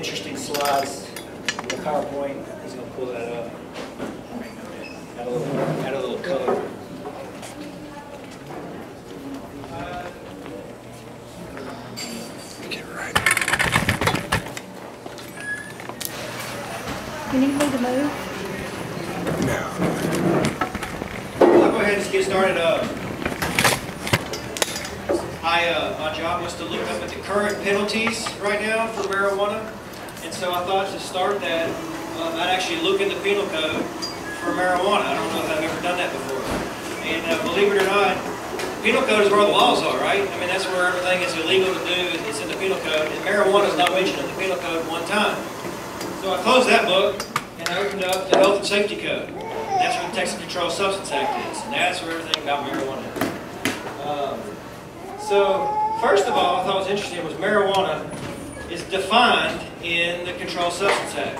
interesting slides in the PowerPoint. He's going to pull that up. Add a little color. Get it right. You need me to move? No. I'll go ahead and just get started. My job was to look up at the current penalties right now for marijuana, and so I thought to start that, I'd actually look in the penal code for marijuana. I don't know if I've ever done that before. And believe it or not, penal code is where the laws are, right? I mean, that's where everything is illegal to do. It's in the penal code, and marijuana is not mentioned in the penal code one time. So I closed that book and I opened up the Health and Safety Code. That's where the Texas Controlled Substance Act is, and that's where everything about marijuana is. So, first of all, I thought was interesting was marijuana is defined in the Controlled Substance Act.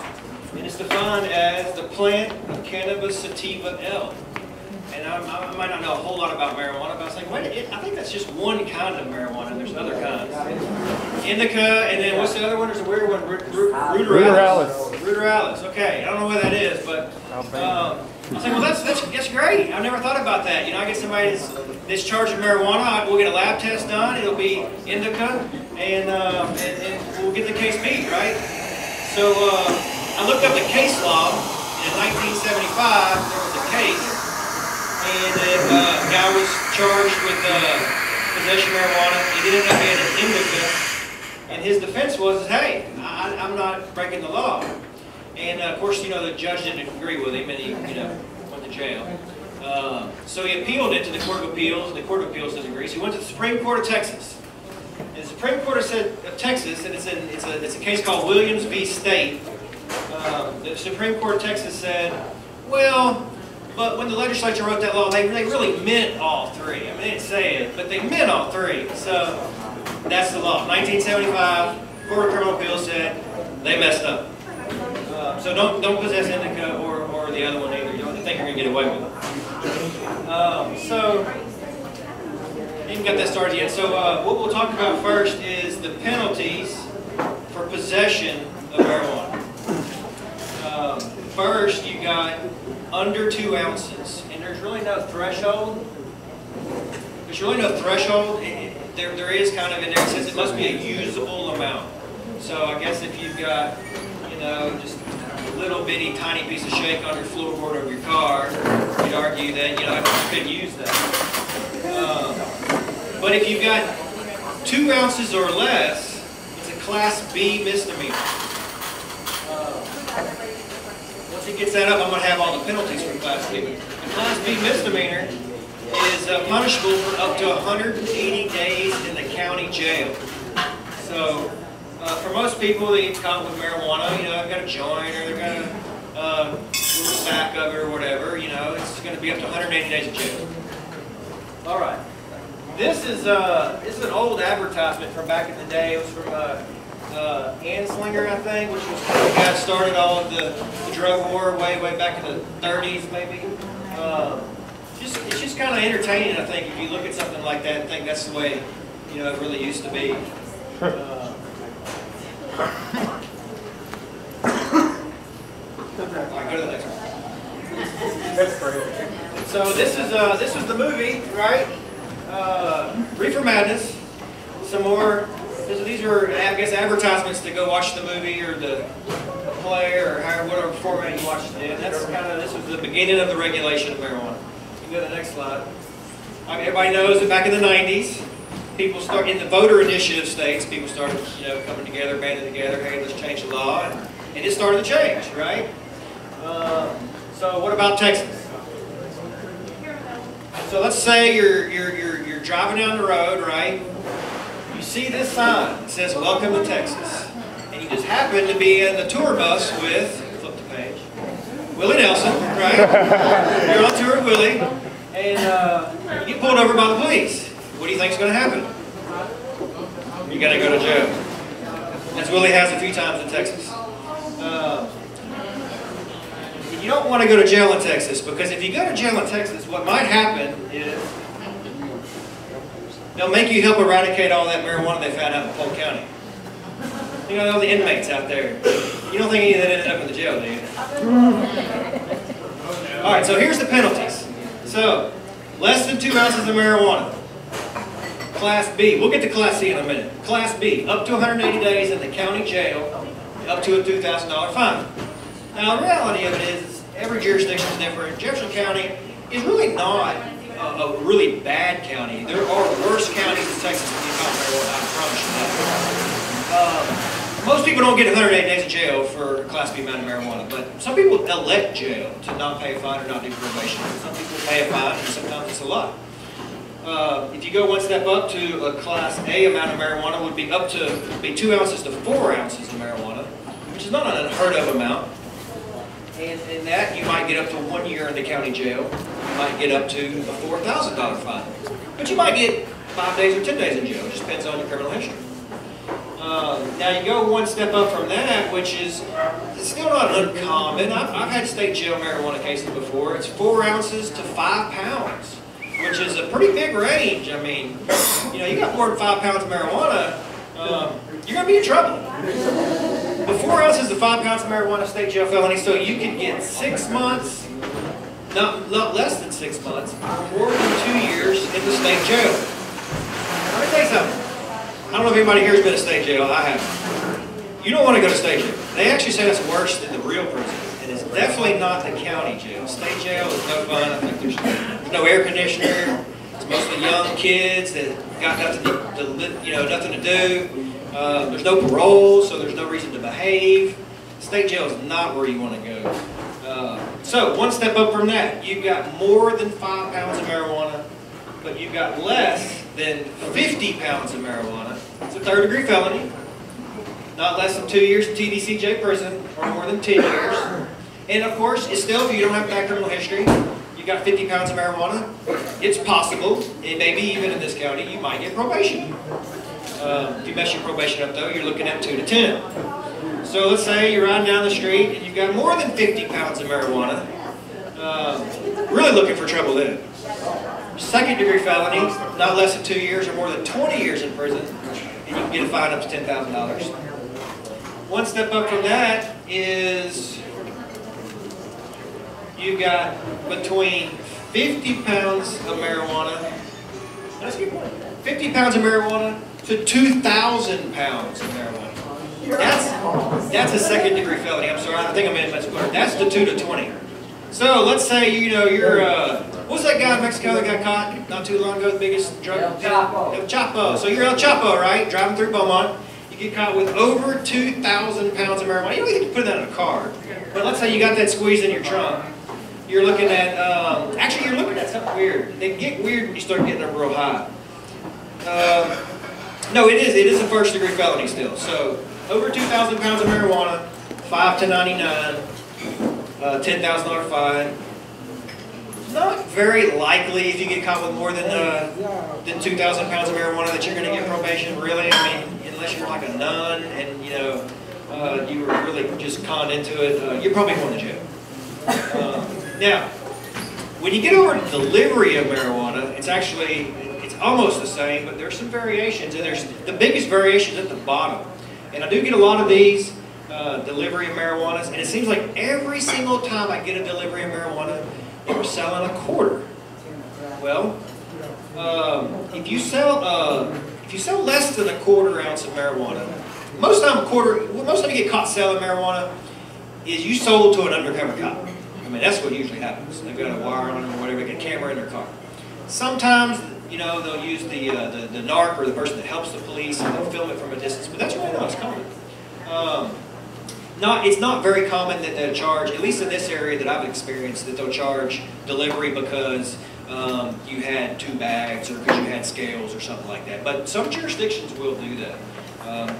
And it's defined as the plant of cannabis sativa L. And I might not know a whole lot about marijuana, but I was like, wait, I think that's just one kind of marijuana. There's other kinds. Indica, and then what's the other one? There's a weird one, ruderalis. Ruderalis. Okay, I don't know what that is, but I was like, well, that's great. I've never thought about that. You know, I get somebody that's charged with marijuana. We'll get a lab test done. It'll be indica, and we'll get the case beat, right? So I looked up the case law. In 1975, there was a case, and a guy was charged with possession of marijuana. He ended up being an indica, and his defense was, hey, I'm not breaking the law. And of course, you know, the judge didn't agree with him, and he, you know, went to jail. So he appealed it to the Court of Appeals, and the Court of Appeals didn't agree. So he went to the Supreme Court of Texas. And the Supreme Court of Texas, and it's a case called Williams v. State. The Supreme Court of Texas said, well, but when the legislature wrote that law, they really meant all three. I mean, they didn't say it, but they meant all three. So that's the law. 1975, Court of Criminal Appeals said they messed up. So don't possess indica or the other one either. You don't think you're going to get away with it. So you haven't got that started yet. So what we'll talk about first is the penalties for possession of marijuana. First, you got under 2 ounces, and there's really no threshold. There's really no threshold. There is kind of in there. It says it must be a usable amount. So I guess if you've got, you know, just a little bitty tiny piece of shake on your floorboard of your car, you'd argue that, you know, you could use that. But if you've got 2 ounces or less, it's a Class B misdemeanor. Once it gets that up, I'm going to have all the penalties for Class B. A Class B misdemeanor is punishable for up to 180 days in the county jail. So, for most people, they get caught with marijuana, you know, they've got a joint or they've got a little sack of it or whatever, you know, it's going to be up to 180 days in jail. All right. This is an old advertisement from back in the day. It was from Anslinger, I think, which was the guy that started all of the drug war way back in the 30s, maybe. It's just kind of entertaining, I think, if you look at something like that and think that's the way, you know, it really used to be. All right, go to the next one. That's great. So this is the movie, right? Reefer Madness. Some more. These are, I guess, advertisements to go watch the movie or the play or whatever format you watch it in. That's kind of, this was the beginning of the regulation of marijuana. You can go to the next slide. I mean, everybody knows that back in the 90s, people started, in the voter initiative states, people started, you know, coming together, banding together, hey, let's change the law, and it started to change, right? So what about Texas? So let's say you're driving down the road, right? You see this sign that says "Welcome to Texas," and you just happen to be in the tour bus with, flip the page, Willie Nelson, right? You're on tour with Willie, and you get pulled over by the police. What do you think is going to happen? You're going to go to jail. As Willie has a few times in Texas. You don't want to go to jail in Texas, because if you go to jail in Texas, what might happen is they'll make you help eradicate all that marijuana they found out in Polk County. You know, all the inmates out there. You don't think any of that ended up in the jail, do you? All right, so here's the penalties. So, less than 2 ounces of marijuana. Class B. We'll get to Class C in a minute. Class B, up to 180 days in the county jail, up to a $2,000 fine. Now, the reality of it is, every jurisdiction is different. Jefferson County is really not a really bad county. There are worse counties in Texas than the marijuana, I promise you that. Most people don't get 180 days in jail for Class B amount of marijuana, but some people elect jail to not pay a fine or not do probation. Some people pay a fine, and sometimes it's a lot. If you go one step up to a Class A amount of marijuana, would be 2 ounces to 4 ounces of marijuana, which is not an unheard of amount. And in that, you might get up to 1 year in the county jail. You might get up to a $4,000 fine. But you might get 5 days or 10 days in jail. It just depends on your criminal history. Now you go one step up from that, which is still not uncommon. I've had state jail marijuana cases before. It's 4 ounces to 5 pounds, which is a pretty big range. I mean, you know, you got more than 5 pounds of marijuana, you're going to be in trouble. The 4 ounces to 5 pounds of marijuana state jail felony, so you can get 6 months, not less than 6 months, or more than 2 years in the state jail. Let me tell you something. I don't know if anybody here has been to state jail. I haven't. You don't want to go to state jail. They actually say that's worse than the real prison. And it's definitely not the county jail. State jail is no fun. I think there's no air conditioner. It's mostly young kids that got nothing nothing to do. There's no parole, so there's no reason to behave. State jail is not where you want to go. So one step up from that, you've got more than 5 pounds of marijuana, but you've got less than 50 pounds of marijuana. It's a third-degree felony. Not less than 2 years in TDCJ prison, or more than 10 years. And of course, it's still, if you don't have bad criminal history, you've got 50 pounds of marijuana, it's possible, and maybe even in this county, you might get probation. If you mess your probation up though, you're looking at 2 to 10. So let's say you're riding down the street and you've got more than 50 pounds of marijuana. Really looking for trouble then. Second-degree felony, not less than 2 years or more than 20 years in prison, and you can get a fine up to $10,000. One step up from that is you've got between 50 pounds of marijuana, that's a good point, 50 pounds of marijuana to 2,000 pounds of marijuana. That's a second-degree felony. I'm sorry, I think I made a mess. That's the 2 to 20. So let's say you're what was that guy in Mexico that got caught not too long ago, the biggest drug? El Chapo. El Chapo. So you're El Chapo, right? Driving through Beaumont. You get caught with over 2,000 pounds of marijuana. You don't even put that in a car. But let's say you got that squeezed in your trunk. You're looking at, actually you're looking at something weird. They get weird when you start getting up real high. No, it is a first-degree felony still. So over 2,000 pounds of marijuana, 5 to 99, $10,000 fine. Not very likely if you get caught with more than 2,000 pounds of marijuana that you're going to get probation, really. I mean, unless you're like a nun and, you were really just conned into it, you're probably going to jail. Now, when you get over to delivery of marijuana, it's almost the same, but there's some variations, and there's the biggest variations at the bottom. And I do get a lot of these delivery of marijuanas, and it seems like every single time I get a delivery of marijuana, they were selling a quarter. Well, if you sell less than a quarter ounce of marijuana, most time you get caught selling marijuana is you sold to an undercover cop. I mean, that's what usually happens. They've got a wire on them or whatever, get a camera in their car. Sometimes, they'll use the narc or the person that helps the police and they'll film it from a distance, but that's really not as common. It's not very common that they'll charge, at least in this area that I've experienced, that they'll charge delivery because you had 2 bags or because you had scales or something like that. But some jurisdictions will do that.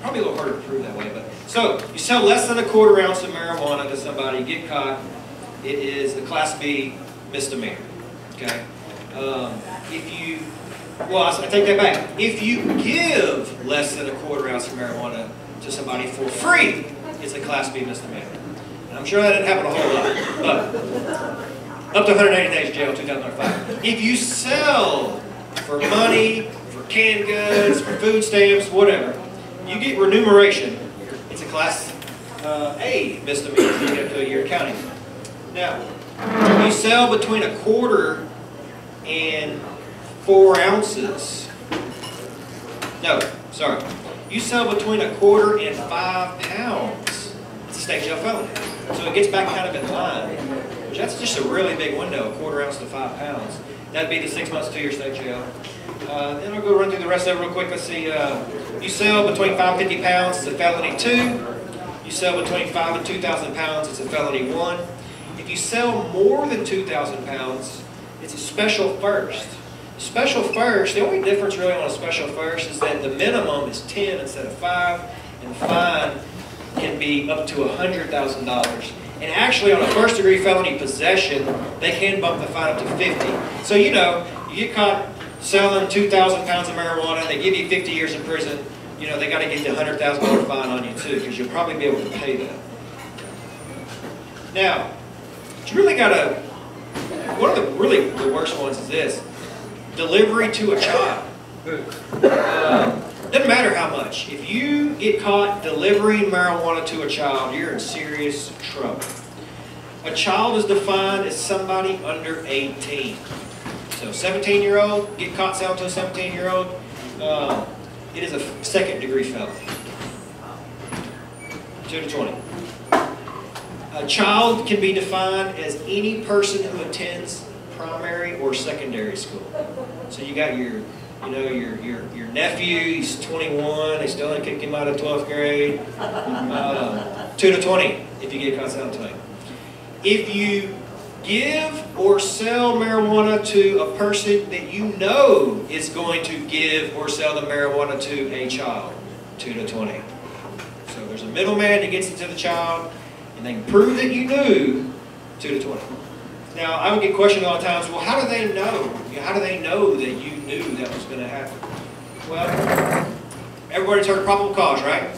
Probably a little harder to prove that way. But so you sell less than a quarter ounce of marijuana to somebody, you get caught, it is the Class B misdemeanor. Okay. I take that back. If you give less than a quarter ounce of marijuana to somebody for free, it's a Class B misdemeanor. And I'm sure that didn't happen a whole lot, but up to 180 days jail, $2,005. If you sell for money, for canned goods, for food stamps, whatever, you get remuneration class A misdemeanor. So you get up to a year counting. Now, you sell between 1/4 and 4 ounces. No, sorry. You sell between 1/4 and 5 pounds. It's a state jail felony. So it gets back kind of in line. Which that's just a really big window, 1/4 ounce to 5 pounds. That'd be the 6 months, 2 year state jail. Then I'll go run through the rest of it real quick. Let's see. You sell between 5 and 50 pounds, it's a felony 2. You sell between 5 and 2,000 pounds, it's a felony 1. If you sell more than 2,000 pounds, it's a special first. Special first, the only difference really on a special first is that the minimum is 10 instead of 5, and the fine can be up to $100,000. And actually on a first degree felony possession, they can bump the fine up to 50. So you know, you get caught selling 2,000 pounds of marijuana, they give you 50 years in prison, you know, they got to get the $100,000 fine on you too, because you'll probably be able to pay that. Now, you really got to, one of the really the worst ones is this, delivery to a child. Doesn't matter how much. If you get caught delivering marijuana to a child, you're in serious trouble. A child is defined as somebody under 18. So 17-year-old, get caught selling to a 17-year-old, it is a second degree felony. 2 to 20. A child can be defined as any person who attends primary or secondary school. So you got your, you know, your nephew, he's 21, they still haven't kicked him out of 12th grade. 2 to 20 if you get caught selling to him. If you give or sell marijuana to a person that you know is going to give or sell the marijuana to a child, 2 to 20. So there's a middleman that gets it to the child, and they can prove that you knew, 2 to 20. Now, I would get questioned all the time, well, how do they know? How do they know that you knew that was going to happen? Well, everybody's heard of probable cause, right?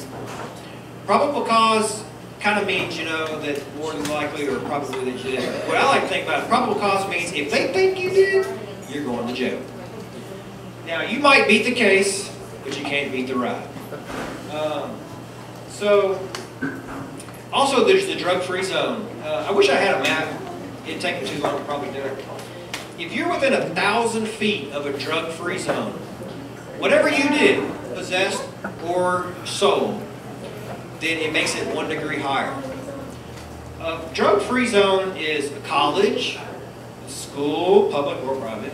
Probable cause kind of means, you know, that more than likely or probably that you did. What I like to think about probable cause means if they think you did, you're going to jail. Now, you might beat the case, but you can't beat the ride. Also, there's the drug-free zone. I wish I had a map. It'd take me too long to probably do it. If you're within 1,000 feet of a drug-free zone, whatever you did, possessed or sold, then it makes it 1 degree higher. A drug-free zone is a college, a school, public or private,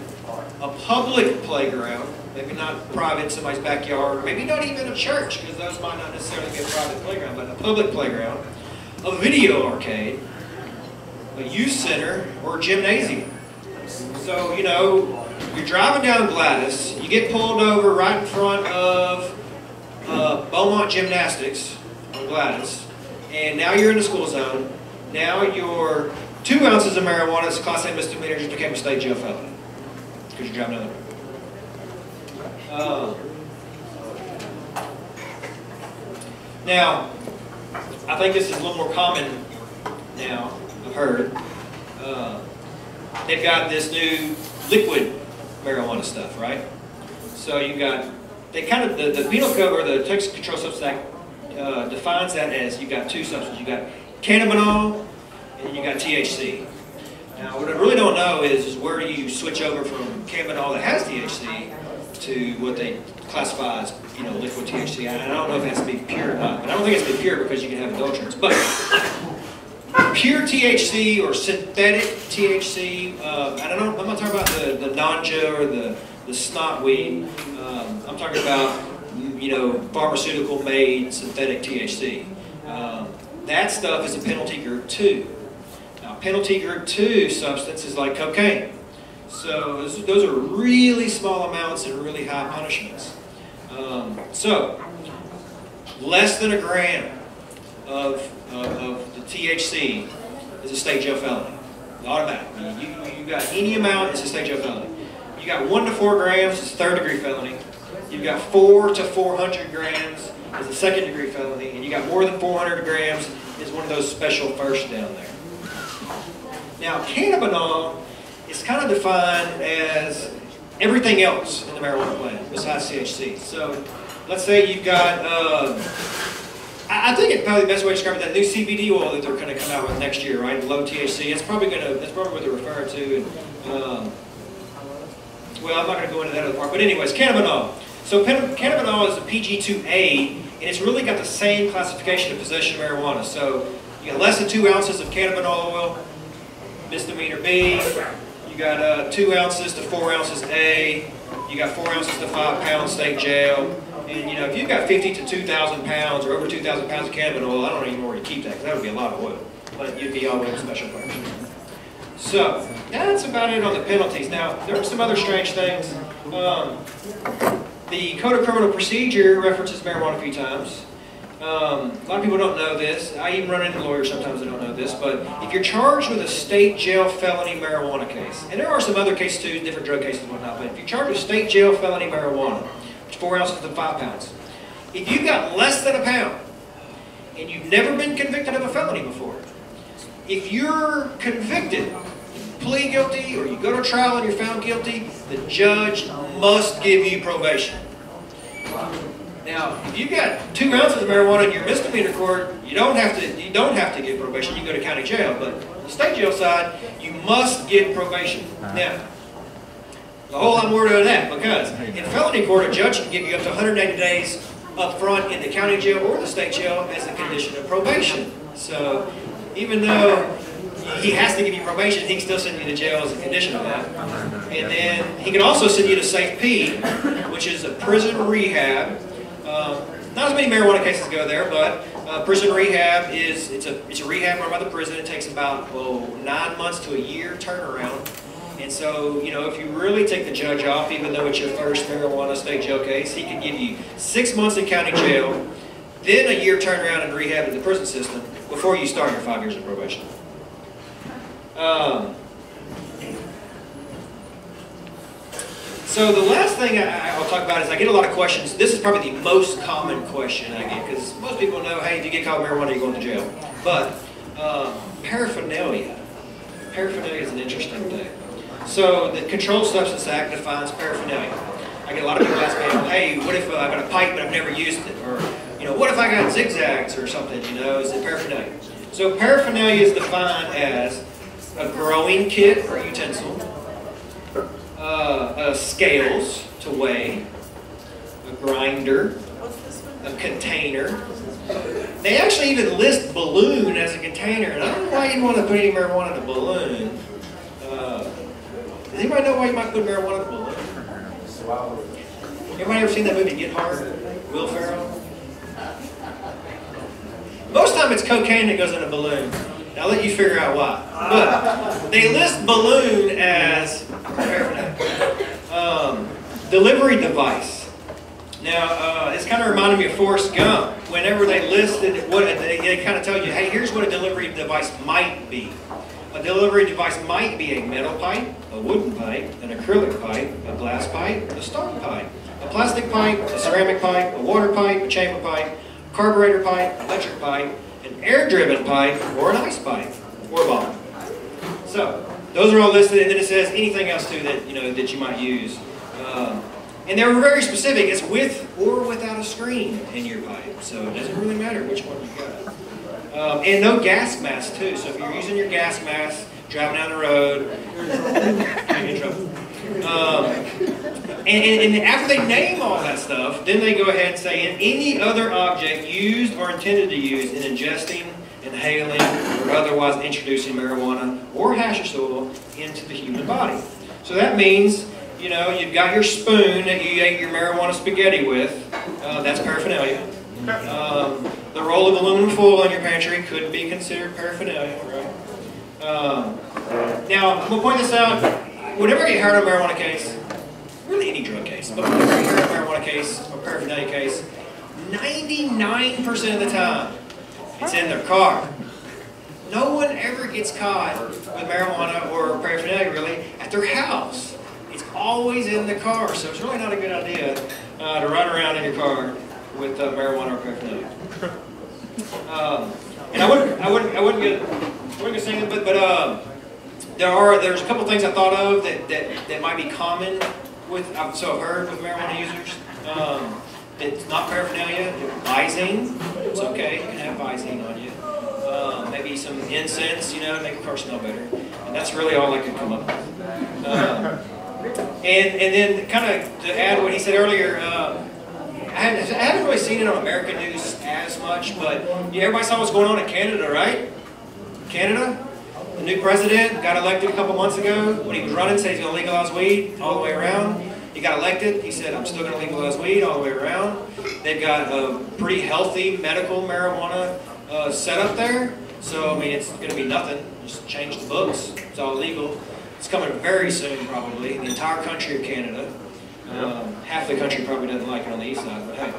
a public playground, maybe not private, somebody's backyard, maybe not even a church, because those might not necessarily be a private playground, but a public playground, a video arcade, a youth center, or a gymnasium. So, you know, you're driving down Gladys, you get pulled over right in front of Beaumont Gymnastics on Gladys, and now you're in the school zone. Now your 2 ounces of marijuana is a class A misdemeanor, just became a state jail felony because you're driving down the road. Now, I think this is a little more common now. I've heard. They've got this new liquid marijuana stuff, right? So you've got, they kind of, the penal code or the Texas Controlled Substances Act defines that as you've got 2 substances. You've got cannabinol and you got THC. Now, what I really don't know is where do you switch over from cannabinol that has THC to what they classify as, you know, liquid THC. I don't know if it has to be pure or not, but I don't think it's to be pure because you can have adulterants. But pure THC or synthetic THC, I don't know, I'm not talking about the ganja or the snot weed. I'm talking about, you know, pharmaceutical made synthetic THC. That stuff is a penalty group 2. Now, penalty group 2 substance is like cocaine. So those are really small amounts and really high punishments. So less than 1 gram of the THC is a state jail felony. Automatic. You got any amount, it's a state jail felony. You got 1 to 4 grams, it's a 3rd degree felony. You've got 4 to 400 grams is a 2nd degree felony, and you got more than 400 grams is one of those special firsts down there. Now, cannabinol is kind of defined as everything else in the marijuana plant besides THC. So let's say you've got I think it's probably the best way to describe it, that new CBD oil that they're going to come out with next year, right? Low THC. That's probably what they're referring to. And, well, I'm not going to go into that other part. But anyways, cannabinol. So cannabinol is a PG2A, and it's really got the same classification of possession of marijuana. So you got less than 2 ounces of cannabinol oil, misdemeanor B. You got 2 ounces to 4 ounces A. You got 4 ounces to 5 pounds state jail. And, you know, if you've got 50 to 2,000 pounds or over 2,000 pounds of cannabis oil, I don't even know where you keep that, because that would be a lot of oil. But you'd be all in special collection. So, that's about it on the penalties. Now, there are some other strange things. The Code of Criminal Procedure references marijuana a few times. A lot of people don't know this. I even run into lawyers sometimes that don't know this, but if you're charged with a state jail felony marijuana case, and there are some other cases too, different drug cases and whatnot, but if you're charged with state jail felony marijuana, 4 ounces to 5 pounds. If you've got less than a pound and you've never been convicted of a felony before, if you're convicted, plea guilty, or you go to trial and you're found guilty, the judge must give you probation. Now, if you've got 2 ounces of marijuana in your misdemeanor court, you don't have to give probation. You can go to county jail, but on the state jail side, you must give probation. Now, a whole lot more to that, because in felony court, a judge can give you up to 180 days up front in the county jail or the state jail as a condition of probation. So even though he has to give you probation, he can still send you to jail as a condition of that. And then he can also send you to Safe P, which is a prison rehab. Not as many marijuana cases go there, but prison rehab it's a rehab run by the prison. It takes about 9 months to a year turnaround. And so, you know, if you really take the judge off, even though it's your first marijuana state jail case, he can give you 6 months in county jail, then a year turnaround and rehab in the prison system before you start your 5 years of probation. So the last thing I'll talk about is I get a lot of questions. This is probably the most common question I get, because most people know, hey, if you get caught with marijuana, you're going to jail. But paraphernalia. Paraphernalia is an interesting thing. So the Controlled Substance Act defines paraphernalia. I get a lot of people ask me, hey, what if I got a pipe but I've never used it? Or, you know, what if I got zigzags or something, you know, is it paraphernalia? So paraphernalia is defined as a growing kit or utensil, scales to weigh, a grinder, a container. They actually even list balloon as a container, and I don't know why you'd want to put any marijuana in a balloon. Does anybody know why you might put marijuana in a balloon? Everybody ever seen that movie Get Hard? Will Ferrell? Most of the time it's cocaine that goes in a balloon. Now I'll let you figure out why. But they list balloon as delivery device. Now, it's kind of reminded me of Forrest Gump. Whenever they listed what they kind of tell you, hey, here's what a delivery device might be. A delivery device might be a metal pipe, a wooden pipe, an acrylic pipe, a glass pipe, a stone pipe, a plastic pipe, a ceramic pipe, a water pipe, a chamber pipe, a carburetor pipe, electric pipe, an air-driven pipe, or an ice pipe, or a bomb. So those are all listed, and then it says anything else too that that you might use. And they're very specific. It's with or without a screen in your pipe, so it doesn't really matter which one you got. And no gas mask too. So if you're using your gas mask, driving down the road, you're in trouble. And after they name all that stuff, then they go ahead and say, in any other object used or intended to use in ingesting, inhaling, or otherwise introducing marijuana or hashish oil into the human body. So that means, you've got your spoon that you ate your marijuana spaghetti with. That's paraphernalia. The roll of aluminum foil in your pantry could be considered paraphernalia, right? Now, I'm going to point this out. Whenever you hear a marijuana case, really any drug case, but whenever you hear a marijuana case or paraphernalia case, 99% of the time, it's in their car. No one ever gets caught with marijuana or paraphernalia, really, at their house. It's always in the car, so it's really not a good idea to run around in your car with marijuana or paraphernalia. And I wouldn't get saying it, but there's a couple things I thought of that might be common with I've heard with marijuana users. It's not paraphernalia. Lysine, it's okay. some incense, you know, to make the car smell better. And that's really all I could come up with. And then kind of to add what he said earlier, I haven't really seen it on American news as much, but yeah, everybody saw what's going on in Canada, right? Canada? The new president got elected a couple months ago. When he was running, said he's going to legalize weed all the way around. He got elected. He said, I'm still going to legalize weed all the way around. They've got a pretty healthy medical marijuana setup there. So, I mean, it's going to be nothing. Just change the books. It's all legal. It's coming very soon, probably. The entire country of Canada. Half the country probably doesn't like it on the east side, but hey.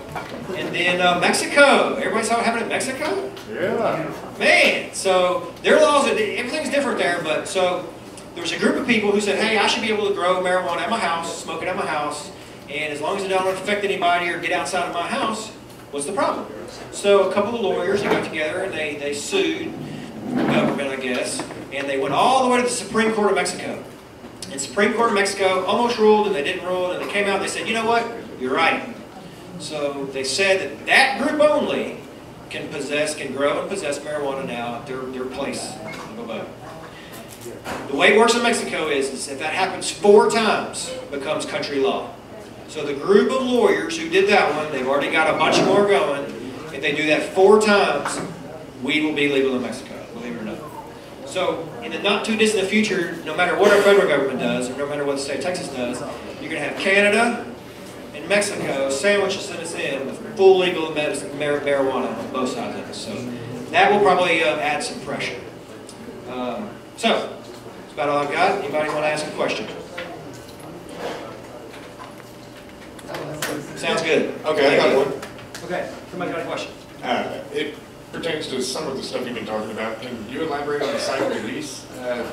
And then Mexico. Everybody saw what happened in Mexico? Yeah. Man, so their laws, everything's different there, but so there was a group of people who said, hey, I should be able to grow marijuana at my house, smoke it at my house, and as long as it don't affect anybody or get outside of my house, what's the problem? So a couple of lawyers, they got together and they sued the government, I guess, and they went all the way to the Supreme Court of Mexico. And Supreme Court of Mexico almost ruled, and they didn't rule, and they came out and they said, you know what, you're right. So they said that that group only can grow and possess marijuana now at their place of abode. The way it works in Mexico is if that happens 4 times, it becomes country law. So the group of lawyers who did that one, they've already got a bunch more going. If they do that 4 times, weed will be legal in Mexico, believe it or not. So in the not too distant future, no matter what our federal government does, or no matter what the state of Texas does, you're going to have Canada and Mexico sandwiches us in with full legal marijuana on both sides of it. So that will probably add some pressure. So that's about all I've got. Anybody want to ask a question? Sounds good. Okay, I got one. Okay, somebody got a question? It pertains to some of the stuff you've been talking about. Can you elaborate on the site release that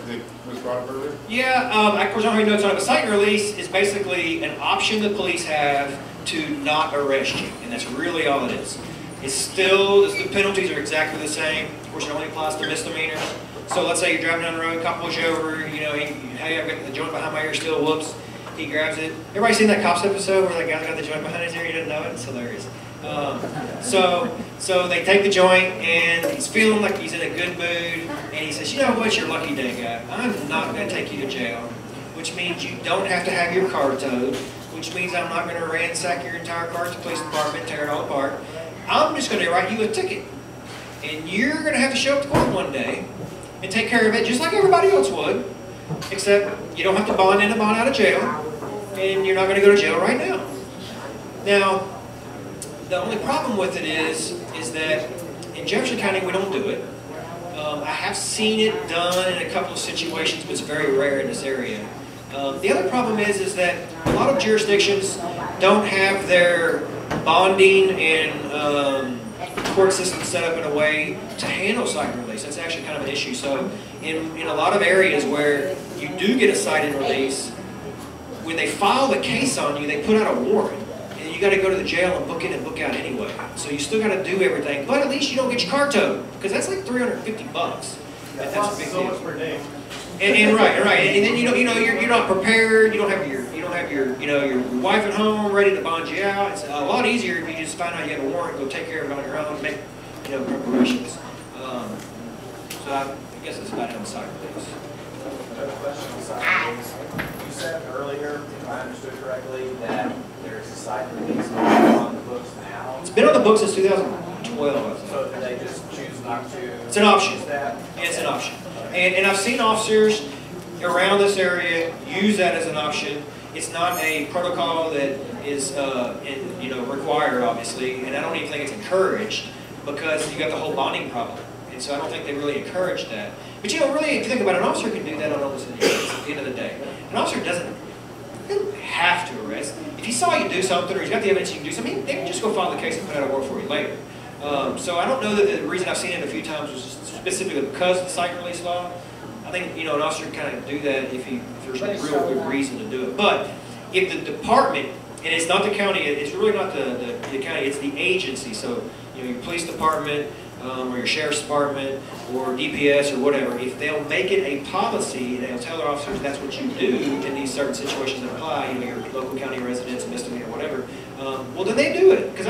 was brought up earlier? Yeah, of course I don't have any notes on it. A site release is basically an option the police have to not arrest you, and that's really all it is. It's still, the penalties are exactly the same. Of course, it only applies to misdemeanors. So let's say you're driving down the road, cop pulls you over, you know, hey, I've got the joint behind my ear still, whoops. He grabs it. Everybody seen that Cops episode where that guy's got the joint behind his ear, he didn't know it? It's hilarious. So they take the joint, and he's feeling like he's in a good mood, and he says, you know what, your lucky day, guy. I'm not going to take you to jail, which means you don't have to have your car towed, which means I'm not going to ransack your entire car at the police department, tear it all apart. I'm just going to write you a ticket, and you're going to have to show up to court one day and take care of it just like everybody else would, except you don't have to bond in and bond out of jail, and you're not going to go to jail right now. Now, the only problem with it is that in Jefferson County we don't do it. I have seen it done in a couple of situations, but it's very rare in this area. The other problem is that a lot of jurisdictions don't have their bonding and court system set up in a way to handle cite and release. That's actually kind of an issue. So in a lot of areas where you do get a cite and release, when they file the case on you, they put out a warrant. And you got to go to the jail and book in and book out anyway. So you still got to do everything, but at least you don't get your car towed, because that's like $350. That's a big deal. And right. And then you're not prepared. You don't have your wife at home ready to bond you out. It's a lot easier if you just find out you have a warrant, go take care of it on your own, make preparations. So I guess that's about it on the side of things. Another question on side release. You said earlier, if I understood correctly, that there's a side release on the books now. It's been on the books since 2012. So do they just choose not to? It's an option. Use that? It's an option. And I've seen officers around this area use that as an option. It's not a protocol that is required, obviously, and I don't even think it's encouraged, because you got the whole bonding problem. And so I don't think they really encourage that. But really, if you think about it, an officer can do that on almost any case at the end of the day. An officer doesn't have to arrest. If he saw you do something, or he's got the evidence you can do something, they can just go file the case and put out a warrant for you later. So I don't know that the reason I've seen it a few times was specifically because of the cite and release law. I think an officer can kind of do that if there's a real good reason to do it. But if the department, and it's not the county, it's really not the county, it's the agency. So your police department, or your sheriff's department, or DPS, or whatever, if they'll make it a policy, they'll tell their officers that's what you do in these certain situations that apply, your local county residents, misdemeanor, whatever, well then they do it. Because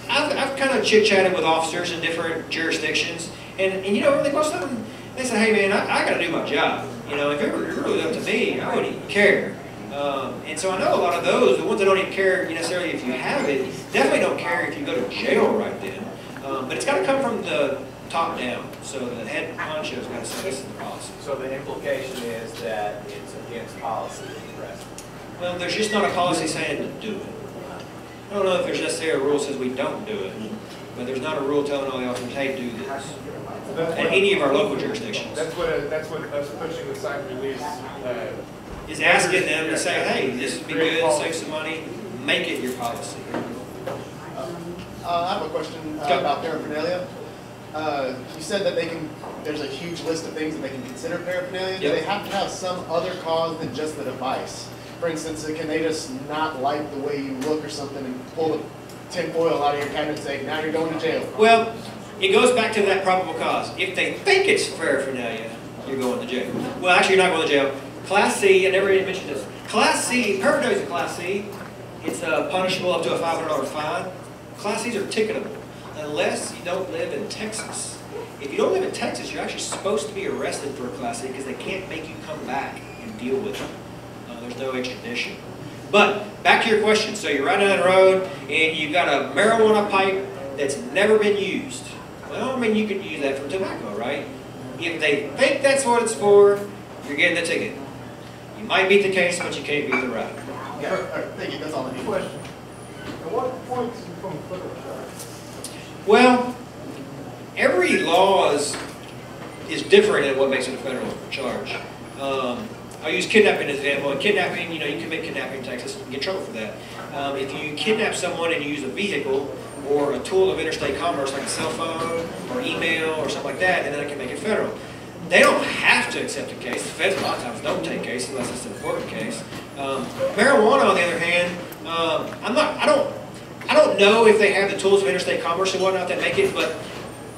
I've kind of chit-chatted with officers in different jurisdictions, And you know, they post something, they say, hey man, I got to do my job. You know, if it were really up to me, I wouldn't even care. And so I know a lot of those, the ones that don't even care necessarily if you have it, definitely don't care if you go to jail right then. But it's got to come from the top down. So the head honcho's got to say this is the policy. So the implication is that it's against policy to arrest. Well, there's just not a policy saying to do it. I don't know if there's necessarily a rule that says we don't do it, but there's not a rule telling all the officers, hey, do this. In any of our local jurisdictions. That's what us pushing the site release is asking them to say, hey, this would be good, save some money, make it your policy. I have a question about paraphernalia. You said that there's a huge list of things that they can consider paraphernalia. Yep. Do they have to have some other cause than just the device? For instance, can they just not like the way you look or something and pull the tin foil out of your cabinet and say, now you're going to jail? Well, it goes back to that probable cause. If they think it's paraphernalia, you're going to jail. Well, actually, you're not going to jail. Class C, I never even mentioned this. Class C, paraphernalia is a Class C. It's punishable up to a $500 fine. Class Cs are ticketable unless you don't live in Texas. If you don't live in Texas, you're actually supposed to be arrested for a Class C because they can't make you come back and deal with it. There's no extradition. But back to your question. So you're riding down the road and you've got a marijuana pipe that's never been used. Well, I mean, you could use that for tobacco, right? If they think that's what it's for, you're getting the ticket. You might beat the case, but you can't beat the ride. Yeah, all right, thank you. That's all I need. Question. At what point does it become a federal charge? Well, every law is different in what makes it a federal charge. I'll use kidnapping as an example. In kidnapping, you know, you commit kidnapping in Texas and get in trouble for that. If you kidnap someone and you use a vehicle or a tool of interstate commerce like a cell phone or email or something like that, and then it can make it federal. They don't have to accept a case. The feds a lot of times don't take cases unless it's an important case. Marijuana, on the other hand, I don't know if they have the tools of interstate commerce and whatnot that make it, but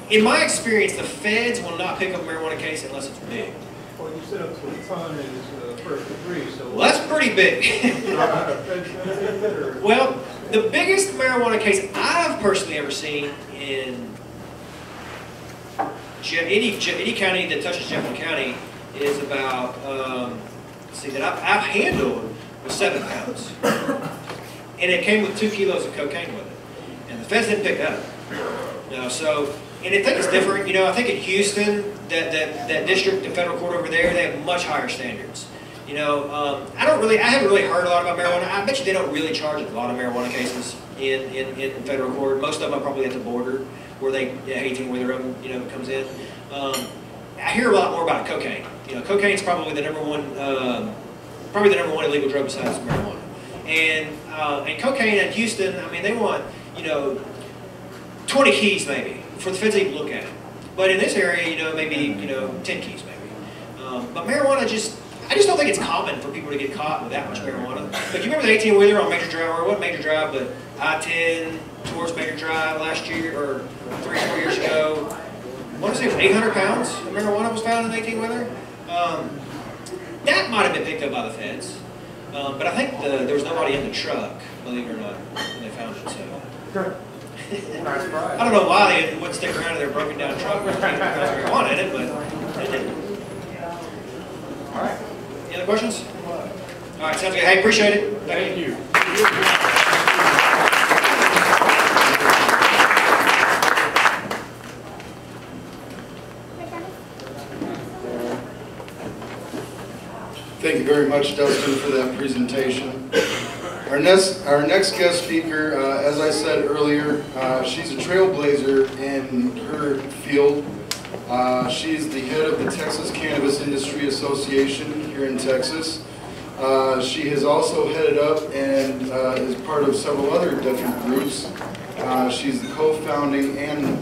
in my experience, the feds will not pick up a marijuana case unless it's big. Well, you said up to a ton is first degree, so... Well, that's pretty big. Well, the biggest marijuana case I've personally ever seen in any county that touches Jefferson County is about, that I've handled was 7 pounds. And it came with 2 kilos of cocaine with it. And the feds didn't pick that up. No, so, and I think it's different. You know, I think in Houston, that district, the federal court over there, they have much higher standards. You know, I haven't really heard a lot about marijuana. I bet you they don't really charge a lot of marijuana cases in federal court. Most of them are probably at the border where they 18-wheeler them, you know, comes in. I hear a lot more about cocaine. You know, cocaine's probably the number one illegal drug besides marijuana. And cocaine in Houston, I mean, they want, you know, 20 keys maybe for the feds to even look at it. But in this area, you know, maybe, you know, 10 keys maybe. But marijuana I just don't think it's common for people to get caught with that much marijuana. But you remember the 18-wheeler on Major Drive, or what Major Drive, but I-10 towards Major Drive last year, or 3 or 4 years ago. I want to say it was 800 pounds of marijuana was found in the 18-wheeler. That might have been picked up by the feds. But I think there was nobody in the truck, believe it or not, when they found it. So. I don't know why they wouldn't stick around in their broken down truck with marijuana in it, but they didn't. All right. Any other questions? All right, sounds good. Hey, appreciate it. Thank you. Thank you very much, Dustin, for that presentation. Our next guest speaker, as I said earlier, she's a trailblazer in her field. She's the head of the Texas Cannabis Industry Association here in Texas. She has also headed up and is part of several other different groups. She's the co-founding and